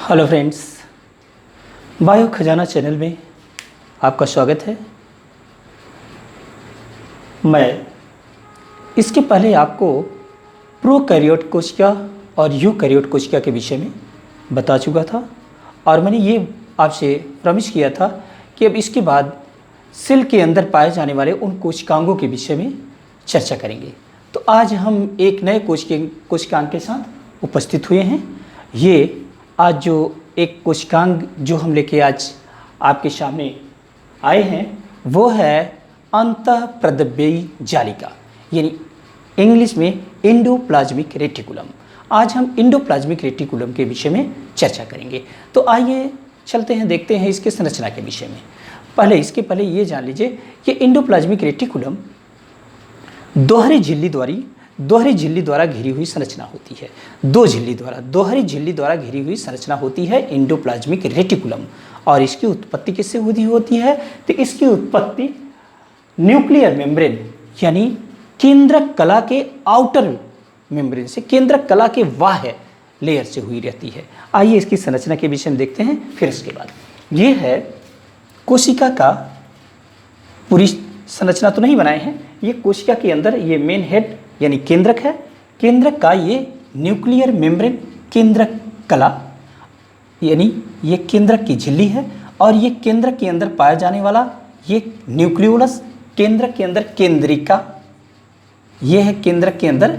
Hello friends, bio खजाना channel में आपका स्वागत है। मैं इसके पहले आपको प्रोकैरियोट कोशिका और यूकैरियोट कोशिका के विषय में बता चुका था और मैंने ये आपसे प्रॉमिस किया था कि अब इसके बाद सेल के अंदर पाए जाने वाले उन कोशिकांगों के विषय में चर्चा करेंगे। तो आज हम एक नए कोशिकांग के साथ उपस्थित हुए हैं। ये आज जो एक कोशिकांग जो हम लेके आज आपके सामने आए हैं वो है अंतःप्रद्रव्ययी जालिका, यानी इंग्लिश में एंडोप्लाज्मिक रेटिकुलम। आज हम एंडोप्लाज्मिक रेटिकुलम के विषय में चर्चा करेंगे। तो आइए चलते हैं, देखते हैं इसके संरचना के विषय में। इसके पहले ये जान लीजिए कि एंडोप्लाज्मिक रेटिकुलम दोहरी झिल्ली द्वारा घिरी हुई संरचना होती है। दोहरी झिल्ली द्वारा घिरी हुई संरचना होती है एंडोप्लाज्मिक रेटिकुलम। और इसकी उत्पत्ति किससे होती है? तो इसकी उत्पत्ति न्यूक्लियर मेम्ब्रेन यानी केंद्रक कला के आउटर मेम्ब्रेन से, केंद्रक कला के बाह्य लेयर से हुई रहती है। आइए इसकी संरचना के विषय में देखते हैं। फिर इसके बाद ये है कोशिका का, पूरी संरचना तो नहीं बनाए हैं, ये कोशिका के अंदर ये मेन हेड यानी केंद्रक है। केंद्रक का ये न्यूक्लियर मेम्ब्रेन, केंद्रक कला यानी ये केंद्रक की झिल्ली है। और ये केंद्रक के अंदर पाया जाने वाला ये न्यूक्लियोलस, केंद्रक के अंदर केंद्रिका, ये है केंद्रक के अंदर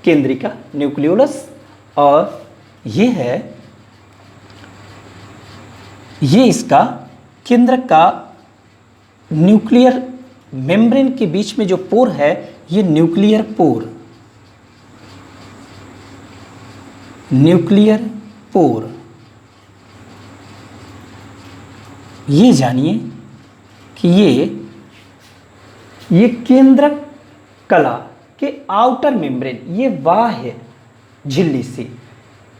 केंद्रिका न्यूक्लियोलस। और ये है, ये इसका केंद्रक का न्यूक्लियर मेम्ब्रेन के बीच में जो पोर है ये न्यूक्लियर पोर। ये जानिए कि ये केंद्रक कला के आउटर मेम्ब्रेन, ये बाह्य झिल्ली से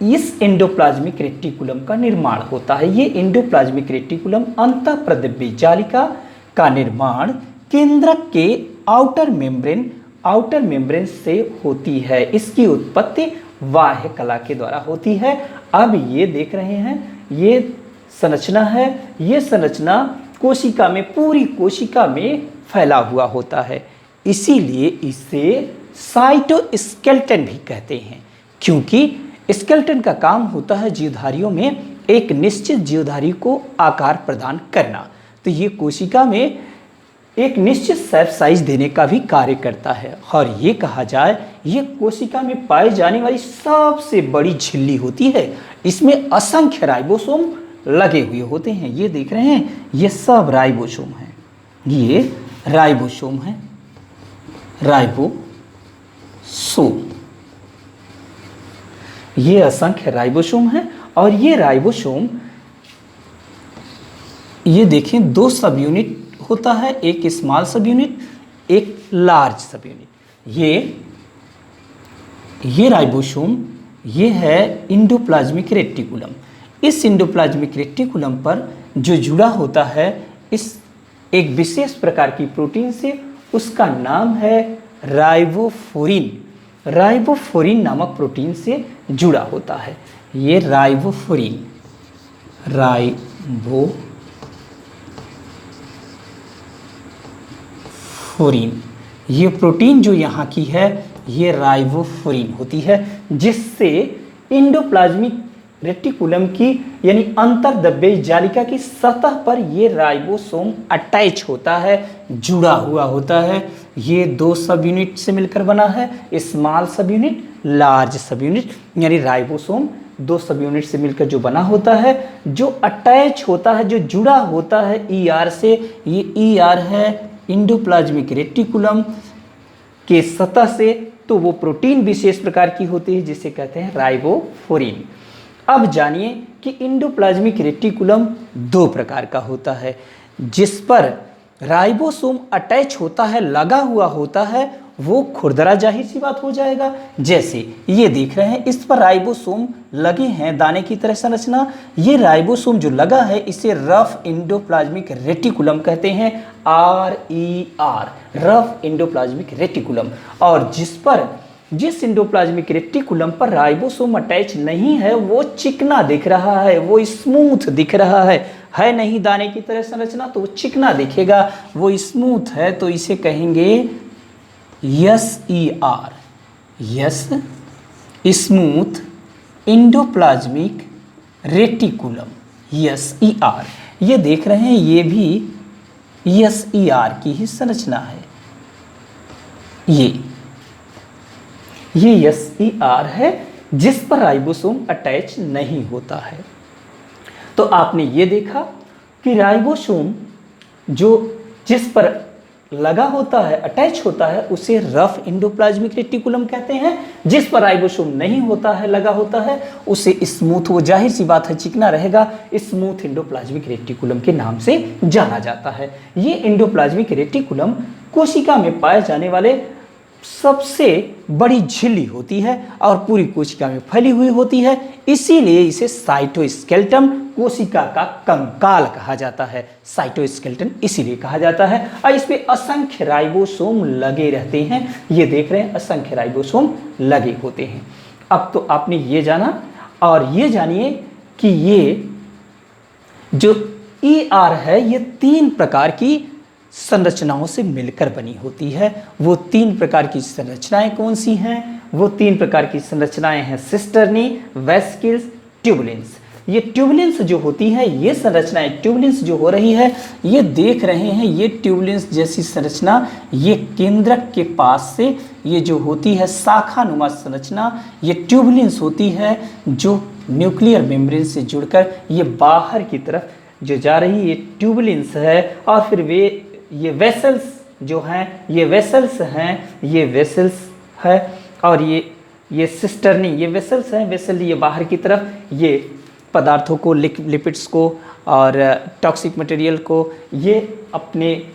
इस एंडोप्लाज्मिक रेटिकुलम का निर्माण होता है। ये एंडोप्लाज्मिक रेटिकुलम अंतःप्रद्रव्ययी जालिका का निर्माण केंद्रक के आउटर मेम्ब्रेन से होती है। इसकी उत्पत्ति बाह्य कला के द्वारा होती है। अब ये देख रहे हैं, ये संरचना है। ये संरचना कोशिका में, पूरी कोशिका में फैला हुआ होता है। इसीलिए इसे साइटोस्केलेटन भी कहते हैं, क्योंकि स्केलेटन का काम होता है जीवधारियों में एक निश्चित जीवधारी को आकार प्रदान करना। तो ये कोशिका में एक निश्चित शेप साइज देने का भी कार्य करता है। और ये कहा जाए, ये कोशिका में पाई जाने वाली सबसे बड़ी झिल्ली होती है। इसमें असंख्य राइबोसोम लगे हुए होते हैं। ये देख रहे हैं, ये सब राइबोसोम हैं। ये राइबोसोम है, राइबोसोम, ये असंख्य राइबोसोम है। और ये राइबोसोम, ये देखें, दो सब यूनिट होता है, एक स्मॉल सब यूनिट, एक लार्ज सब यूनिट। ये राइबोसोम, ये है एंडोप्लाज्मिक रेटिकुलम। इस एंडोप्लाज्मिक रेटिकुलम पर जो जुड़ा होता है इस एक विशेष प्रकार की प्रोटीन से, उसका नाम है राइबोफ्लोरिन। राइबोफ्लोरिन नामक प्रोटीन से जुड़ा होता है। ये राइबोफ्लोरिन, ये प्रोटीन जो यहाँ की है ये राइबोफ्लोरिन होती है, जिससे एंडोप्लाज्मिक रेटिकुलम की यानी अंतर्द्रव्ययी जालिका की सतह पर ये राइबोसोम अटैच होता है, जुड़ा हुआ होता है। ये दो सब यूनिट से मिलकर बना है, स्मॉल सब यूनिट, लार्ज सब यूनिट, यानी राइबोसोम दो सब यूनिट से मिलकर जो बना होता है, जो अटैच होता है, जो जुड़ा होता है ईआर से। ये ईआर है एंडोप्लाज्मिक रेटिकुलम के सतह से। तो वो प्रोटीन विशेष प्रकार की होती है जिसे कहते हैं राइबोफ्लोरिन। अब जानिए कि एंडोप्लाज्मिक रेटिकुलम दो प्रकार का होता है। जिस पर राइबोसोम अटैच होता है, लगा हुआ होता है, वो खुरदरा, जाहिर सी बात हो जाएगा। जैसे ये देख रहे हैं, इस पर राइबोसोम लगे हैं, दाने की तरह संरचना। ये राइबोसोम जो लगा है इसे रफ एंडोप्लाज्मिक रेटिकुलम कहते हैं, RER, रफ एंडोप्लाज्मिक रेटिकुलम। और जिस पर जिस एंडोप्लाज्मिक रेटिकुलम पर राइबोसोम अटैच नहीं है वो चिकना दिख रहा है, वो स्मूथ दिख रहा है नहीं दाने की तरह संरचना तो वो चिकना दिखेगा, वो स्मूथ है तो इसे कहेंगे SER, yes smooth endoplasmic reticulum, SER। ये देख रहे हैं ये भी SER की ही संरचना है। ये SER है जिस पर राइबोसोम अटैच नहीं होता है। तो आपने ये देखा कि राइबोसोम जो जिस पर लगा होता है, अटैच होता है, उसे रफ एंडोप्लाज्मिक रेटिकुलम कहते हैं। जिस पर राइबोसोम नहीं होता है, लगा होता है, उसे स्मूथ, वो जाहिर सी बात है चिकना रहेगा, स्मूथ एंडोप्लाज्मिक रेटिकुलम के नाम से जाना जाता है। ये एंडोप्लाज्मिक रेटिकुलम कोशिका में पाए जाने वाले सबसे बड़ी झिल्ली होती है और पूरी कोशिका में फैली हुई होती है, इसीलिए इसे साइटोस्केलेटन, कोशिका का कंकाल कहा जाता है। साइटोस्केलेटन इसीलिए कहा जाता है और इस पे असंख्य राइबोसोम लगे रहते हैं। ये देख रहे हैं असंख्य राइबोसोम लगे होते हैं। अब तो आपने ये जाना और ये जानिए कि ये जो ER है ये 3 प्रकार की संरचनाओं से मिलकर बनी होती है। वो 3 प्रकार की संरचनाएं कौन सी हैं? वो 3 प्रकार की संरचनाएं हैं सिस्टर्नी, वेसिकल्स, ट्यूबुलेंस। ये ट्यूबुलेंस जो होती है, ये संरचनाएं ट्यूबुलेंस जो हो रही है, ये देख रहे हैं ये ट्यूबुलेंस जैसी संरचना, ये केंद्रक के पास से ये जो होती है शाखानुमा संरचना, ये ट्यूबुलेंस होती है जो न्यूक्लियर मेम्ब्रेन से जुड़कर ये बाहर की तरफ जो जा रही ये ट्यूबुलेंस है। और फिर ये वेसल्स जो हैं, ये वेसल्स हैं, ये वेसल्स है और ये सिस्टर्नी, ये वेसल्स हैं, वेसल ये बाहर की तरफ ये पदार्थों को, लिपिड्स को और टॉक्सिक मटेरियल को ये अपने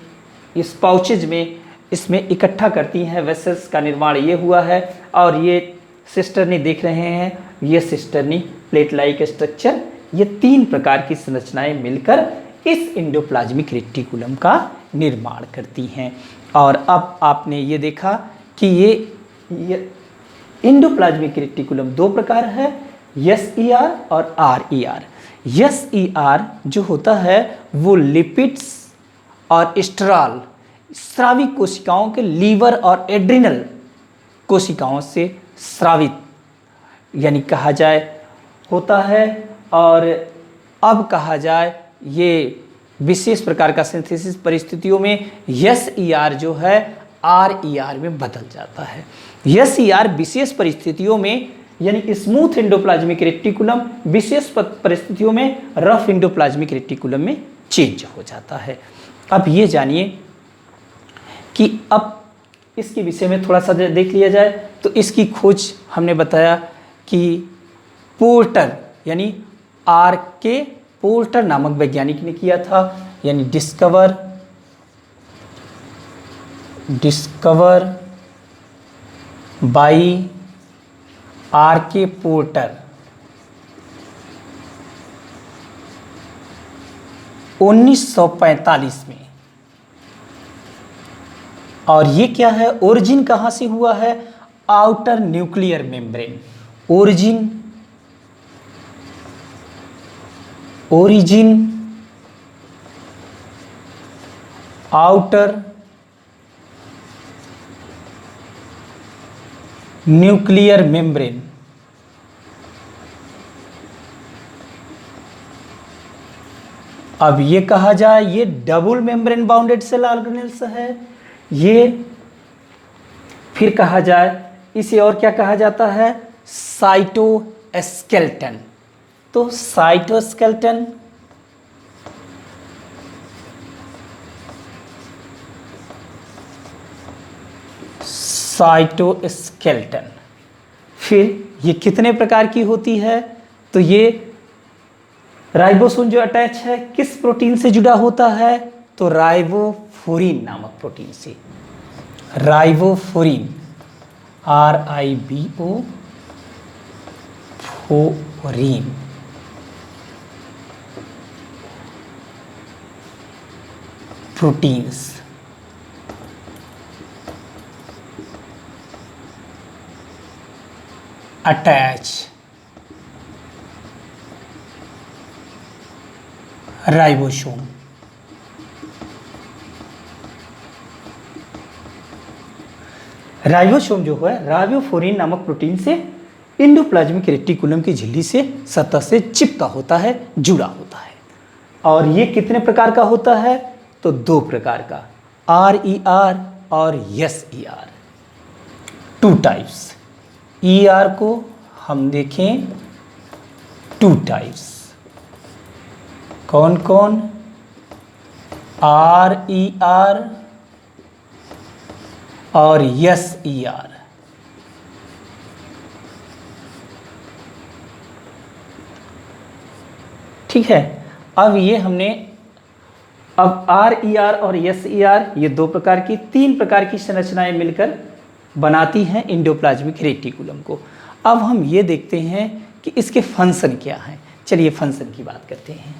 इस पाउचेज में इसमें इकट्ठा करती हैं। वेसल्स का निर्माण ये हुआ है और ये सिस्टर्नी देख रहे हैं, ये सिस्टर्नी प्लेट लाइक स्ट्रक्चर, ये 3 प्रकार की संरचनाएं मिलकर इस एंडोप्लाज्मिक रेटिकुलम का निर्माण करती हैं। और अब आपने ये देखा कि ये एंडोप्लाज्मिक रेटिकुलम 2 प्रकार है, SER और RER। SER जो होता है वो लिपिड्स और स्टेरॉल स्रावी कोशिकाओं के लीवर और एड्रिनल कोशिकाओं से स्रावित यानी कहा जाए होता है। और अब कहा जाए ये विशेष प्रकार का सिंथेसिस परिस्थितियों में SER जो है RER में बदल जाता है। SER विशेष परिस्थितियों में यानी स्मूथ एंडोप्लाज्मिक रेटिकुलम, विशेष परिस्थितियों में रफ एंडोप्लाज्मिक रेटिकुलम में चेंज हो जाता है। अब ये जानिए कि अब इसके विषय में थोड़ा सा देख लिया जाए तो इसकी खोज हमने बताया कि पोर्टर यानी RK पोर्टर नामक वैज्ञानिक ने किया था, यानी डिस्कवर बाई RK पोर्टर 1945 में। और ये क्या है, ओरिजिन कहाँ से हुआ है? Outer nuclear membrane. Origin outer nuclear membrane. अब ये कहा जाए ये double membrane bounded cell organelles है। ये फिर कहा जाए इसे और क्या कहा जाता है? साइटोस्केलेटन। तो साइटोस्केलेटन फिर ये कितने प्रकार की होती है? तो ये राइबोसोम जो अटैच है किस प्रोटीन से जुड़ा होता है? तो राइबोफ्यूरिन नामक प्रोटीन से। राइबोफ्यूरिन RIBO फ्यूरिन। Proteins attach ribosome. राइबोसोम जो है राइबोफ्लोरिन नामक प्रोटीन से एंडोप्लाज्मिक रेटिकुलम की झिल्ली से सतह से चिपका होता है, जुड़ा होता है। और ये कितने प्रकार का होता है? तो दो प्रकार का, RER और SER, टू टाइप्स। ER को हम देखें टू टाइप्स, कौन कौन? RER और SER। ठीक है, अब ये हमने अब RER और SER ये दो प्रकार की, तीन प्रकार की संरचनाएं मिलकर बनाती हैं एंडोप्लाज्मिक रेटिकुलम को। अब हम ये देखते हैं कि इसके फंक्शन क्या हैं। चलिए फंक्शन की बात करते हैं।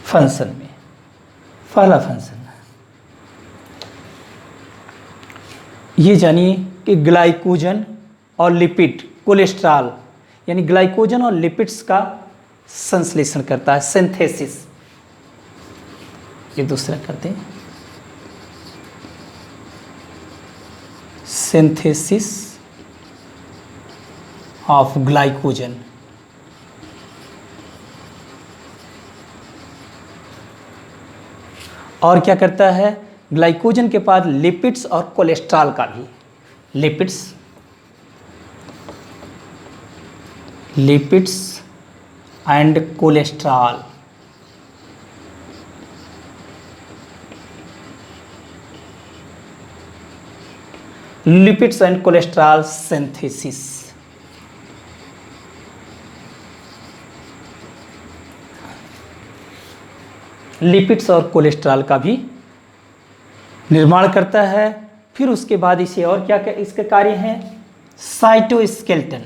फंक्शन में पहला फंक्शन ये जानिए कि ग्लाइकोजन और लिपिड, कोलेस्ट्रॉल यानी ग्लाइकोजन और लिपिड्स का संश्लेषण करता है, सिंथेसिस। ये दूसरा करते हैं, सिंथेसिस ऑफ ग्लाइकोजन। और क्या करता है? ग्लाइकोजन के बाद लिपिड्स और कोलेस्ट्रॉल का भी, lipids and cholesterol. Lipids and cholesterol synthesis. Lipids और कोलेस्ट्रॉल का भी निर्माण करता है। फिर उसके बाद इसे और क्या इसके कार्य हैं? साइटोस्केलेटन,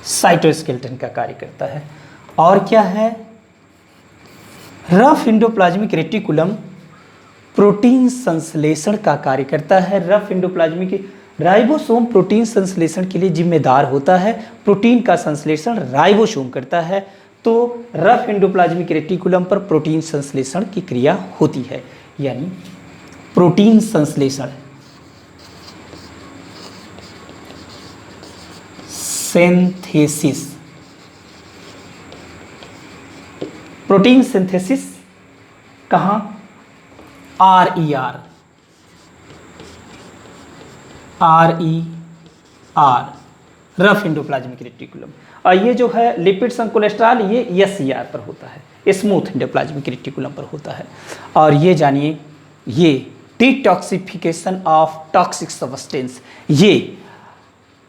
साइटोस्केलेटन का कार्य करता है। और क्या है? रफ एंडोप्लाज्मिक रेटिकुलम प्रोटीन संश्लेषण का कार्य करता है। रफ एंडोप्लाज्मिक राइबोसोम प्रोटीन संश्लेषण के लिए जिम्मेदार होता है। प्रोटीन का संश्लेषण राइबोसोम करता है। तो रफ एंडोप्लाज्मिक रेटिकुलम पर प्रोटीन संश्लेषण की क्रिया होती है, यानी प्रोटीन संश्लेषण, सिंथेसिस, प्रोटीन सिंथेसिस कहाँ? RER, rough endoplasmic reticulum. और ये जो है लिपिड्स एंड कोलेस्ट्रॉल ये SER पर होता है, स्मूथ एंडोप्लाज्मिक रेटिकुलम पर होता है। और ये जानिए ये डिटॉक्सिफिकेशन ऑफ टॉक्सिक सब्सटेंस, ये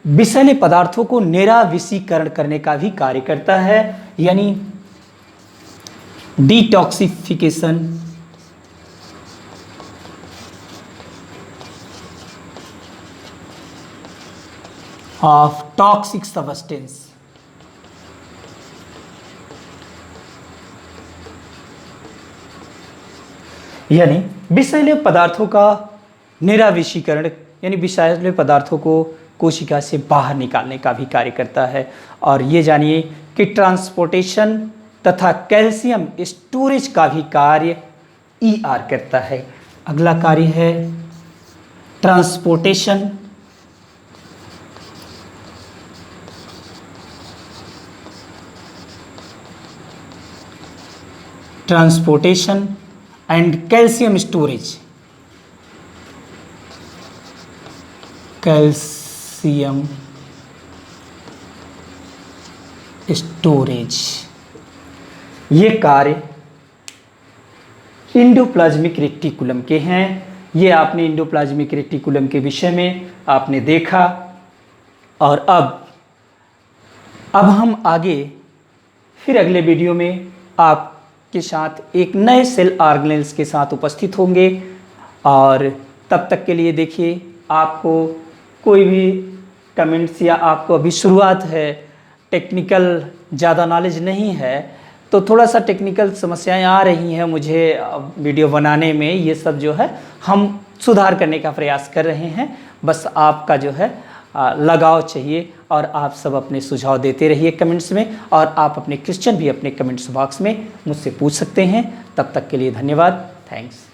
विषैले पदार्थों को निराविषीकरण करने का भी कार्य करता है, यानी डिटॉक्सिफिकेशन ऑफ टॉक्सिक सब्सटेंस। यानी विषैले पदार्थों का निराविषीकरण, यानी विषैले पदार्थों को कोशिका से बाहर निकालने का भी कार्य करता है। और ये जानिए कि ट्रांसपोर्टेशन तथा कैल्शियम स्टोरेज का भी कार्य ER करता है। अगला कार्य है transportation, transportation and calcium storage, calcium storage. ये कार्य एंडोप्लाज्मिक रेटिकुलम के हैं। ये आपने एंडोप्लाज्मिक रेटिकुलम के विषय में आपने देखा। और अब हम आगे फिर अगले वीडियो में आपके साथ एक नए सेल ऑर्गेनेल्स के साथ उपस्थित होंगे। और तब तक के लिए देखिए, आपको कोई भी कमेंट्स या आपको अभी शुरुआत है, टेक्निकल ज़्यादा नॉलेज नहीं है, तो थोड़ा सा टेक्निकल समस्याएं आ रही हैं मुझे वीडियो बनाने में, ये सब जो है हम सुधार करने का प्रयास कर रहे हैं। बस आपका जो है लगाव चाहिए, और आप सब अपने सुझाव देते रहिए कमेंट्स में, और आप अपने क्वेश्चन भी अपने कमेंट्स बॉक्स में मुझसे पूछ सकते हैं। तब तक के लिए धन्यवाद, थैंक्स।